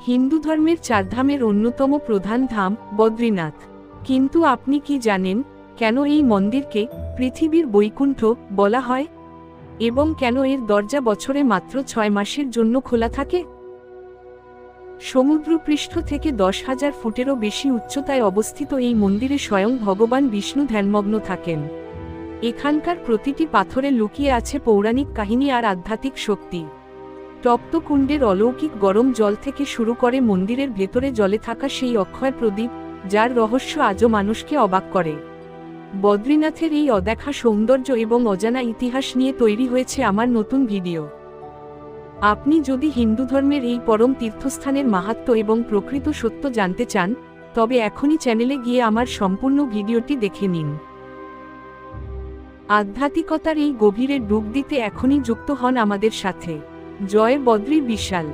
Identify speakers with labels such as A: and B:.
A: হিন্দু ধর্মের চারধামের অন্যতম প্রধান ধাম বদ্রীনাথ। কিন্তু আপনি কি জানেন কেন এই মন্দিরকে পৃথিবীর বৈকুণ্ঠ বলা হয় এবং কেন এর দরজা বছরে মাত্র 6 মাসের জন্য খোলা থাকে? সমুদ্রপৃষ্ঠ থেকে 10,000 ফুটেরও বেশি উচ্চতায় অবস্থিত এই মন্দিরে স্বয়ং ভগবান বিষ্ণু ধ্যানমগ্ন থাকেন। এখানকার প্রতিটি পাথরে লুকিয়ে আছে পৌরাণিক কাহিনী আর আধ্যাত্মিক শক্তি। তপ্ত কুণ্ডের অলৌকিক গরম জল থেকে শুরু করে মন্দিরের ভেতরে জলে থাকা সেই অক্ষয় প্রদীপ, যার রহস্য আজও মানুষকে অবাক করে। বদ্রীনাথের এই অদেখা সৌন্দর্য এবং অজানা ইতিহাস নিয়ে তৈরি হয়েছে আমার নতুন ভিডিও। আপনি যদি হিন্দু ধর্মের এই পরম তীর্থস্থানের মাহাত্ম্য এবং প্রকৃত সত্য জানতে চান, তবে এখনই চ্যানেলে গিয়ে আমার সম্পূর্ণ ভিডিওটি দেখে নিন। আধ্যাত্মিকতার এই গভীরে ডুব দিতে এখনই যুক্ত হন আমাদের সাথে। জয় বদ্রী বিশাল।